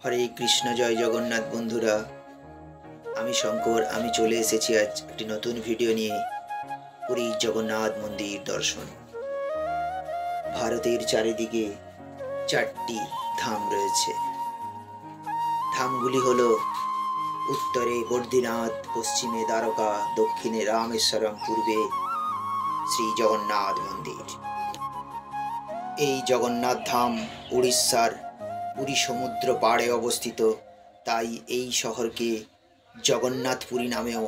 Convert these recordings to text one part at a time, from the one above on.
হরে কৃষ্ণ, জয় জগন্নাথ। বন্ধুরা, আমি শঙ্কর। আমি চলে এসেছি আজ একটি নতুন ভিডিও নিয়ে। পুরী জগন্নাথ মন্দির দর্শন। ভারতের চারিদিকে 4টি ধাম রয়েছে। ধামগুলি হল উত্তরে বদ্রীনাথ, পশ্চিমে দ্বারকা, দক্ষিণে রামেশ্বরম, পূর্বে শ্রী জগন্নাথ মন্দির। এই জগন্নাথ ধাম উড়িষ্যার পুরী সমুদ্র পাড়ে অবস্থিত, তাই এই শহরকে জগন্নাথপুরী নামেও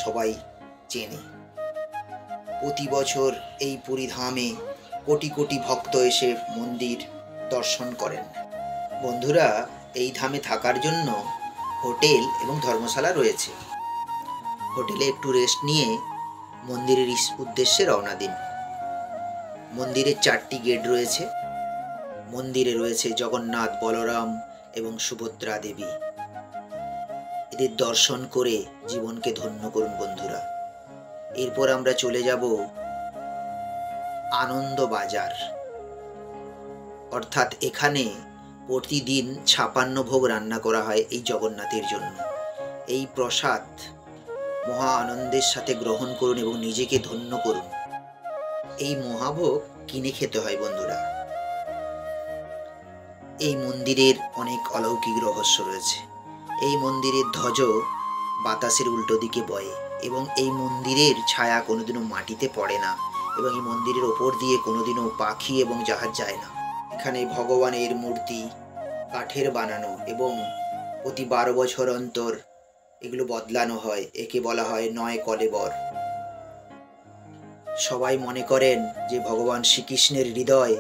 সবাই চেনে। প্রতি বছর এই পুরী ধামে কোটি কোটি ভক্ত এসে মন্দির দর্শন করেন। বন্ধুরা, এই ধামে থাকার জন্য হোটেল এবং ধর্মশালা রয়েছে। হোটেলে একটু রেস্ট নিয়ে মন্দিরের উদ্দেশ্যে রওনা দিন। মন্দিরের 4টি গেট রয়েছে। মন্দিরে রয়েছে জগন্নাথ, বলরাম এবং সুভদ্রা দেবী। এদের দর্শন করে জীবনকে ধন্য করুন বন্ধুরা। এরপর আমরা চলে যাব আনন্দ বাজার, অর্থাৎ এখানে প্রতিদিন 56 ভোগ রান্না করা হয় এই জগন্নাথের জন্য। এই প্রসাদ মহা আনন্দের সাথে গ্রহণ করুন এবং নিজেকে ধন্য করুন। এই মহাভোগ কিনে খেতে হয় বন্ধুরা। এই মন্দিরের অনেক অলৌকিক রহস্য রয়েছে। এই মন্দিরের ধ্বজ বাতাসের উল্টো দিকে বয়ে এবং এই মন্দিরের ছায়া কোনোদিনও মাটিতে পড়ে না এবং এই মন্দিরের ওপর দিয়ে কোনোদিনও পাখি এবং জাহাজ যায় না। এখানে ভগবানের মূর্তি কাঠের বানানো এবং প্রতি 12 বছর অন্তর এগুলো বদলানো হয়। একে বলা হয় 9 কলেবর। সবাই মনে করেন যে ভগবান শ্রীকৃষ্ণের হৃদয়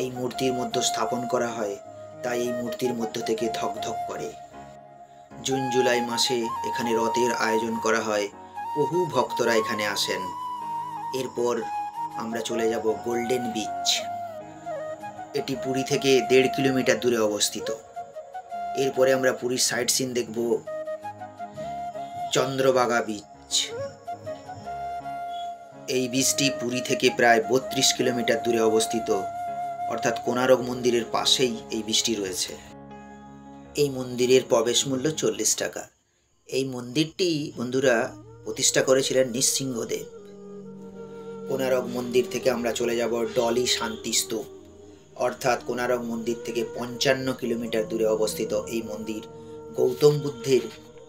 এই মূর্তির মধ্যে স্থাপন করা হয়, তাই এই মূর্তির মধ্য থেকে ধকধক করে। জুন জুলাই মাসে এখানে রথের আয়োজন করা হয়। বহু ভক্তরা এখানে আসেন। এরপর আমরা চলে যাব গোল্ডেন বিচ। এটি পুরী থেকে 1.5 কিলোমিটার দূরে অবস্থিত। এরপরে আমরা পুরীর সাইট সিন দেখব চন্দ্রভাগা বিচ। এই বিচটি পুরী থেকে প্রায় 32 কিলোমিটার দূরে অবস্থিত, অর্থাৎ কোণারক মন্দিরের পাশেই এই বিচটি রয়েছে। এই মন্দিরের প্রবেশ মূল্য 40 টাকা। এই মন্দিরটি বন্ধুরা প্রতিষ্ঠা করেছিলেন নৃসিংহদেব। কোণারক মন্দির থেকে আমরা চলে যাব ডলি শান্তি স্তূপ, অর্থাৎ কোণারক মন্দির থেকে 55 কিলোমিটার দূরে অবস্থিত এই মন্দির গৌতম বুদ্ধের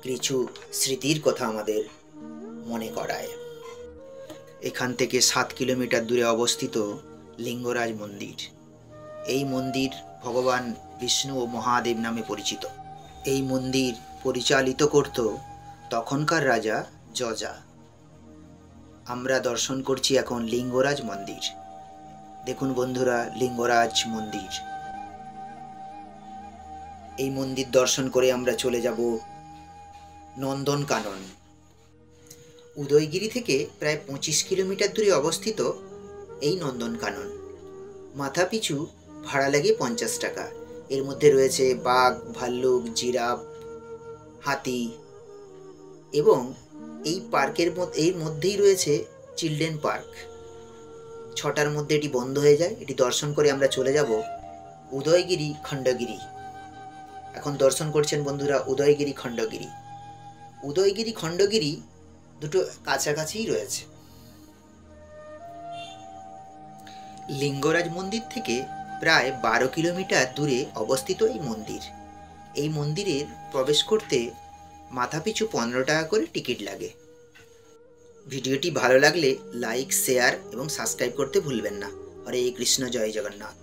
কিছু স্মৃতির কথা আমাদের মনে করায়। এখান থেকে 7 কিলোমিটার দূরে অবস্থিত লিঙ্গরাজ মন্দির। এই মন্দির ভগবান বিষ্ণু ও মহাদেব নামে পরিচিত। এই মন্দির পরিচালিত করত তখনকার রাজা যজা। আমরা দর্শন করছি এখন লিঙ্গরাজ মন্দির। দেখুন বন্ধুরা, লিঙ্গরাজ মন্দির। এই মন্দির দর্শন করে আমরা চলে যাব নন্দনকানন। উদয়গিরি থেকে প্রায় 25 কিলোমিটার দূরে অবস্থিত এই নন্দনকানন। মাথা পিছু ভাড়া লাগে 50 টাকা। এর মধ্যে রয়েছে বাঘ, ভাল্লুক, জিরাফ, হাতি এবং এই পার্কের মধ্যেই রয়েছে চিলড্রেন পার্ক। 6টার মধ্যে এটি বন্ধ হয়ে যায়। এটি দর্শন করে আমরা চলে যাব উদয়গিরি খণ্ডগিরি। এখন দর্শন করছেন বন্ধুরা উদয়গিরি খণ্ডগিরি। উদয়গিরি খণ্ডগিরি দুটো কাছাকাছিই রয়েছে। লিঙ্গরাজ মন্দির থেকে প্রায় 12 কিলোমিটার দূরে অবস্থিত এই মন্দির। এই মন্দিরের প্রবেশ করতে মাথাপিছু 15 টাকা করে টিকিট লাগে। ভিডিওটি ভালো লাগলে লাইক, শেয়ার এবং সাবস্ক্রাইব করতে ভুলবেন না। হরে কৃষ্ণ, জয় জগন্নাথ।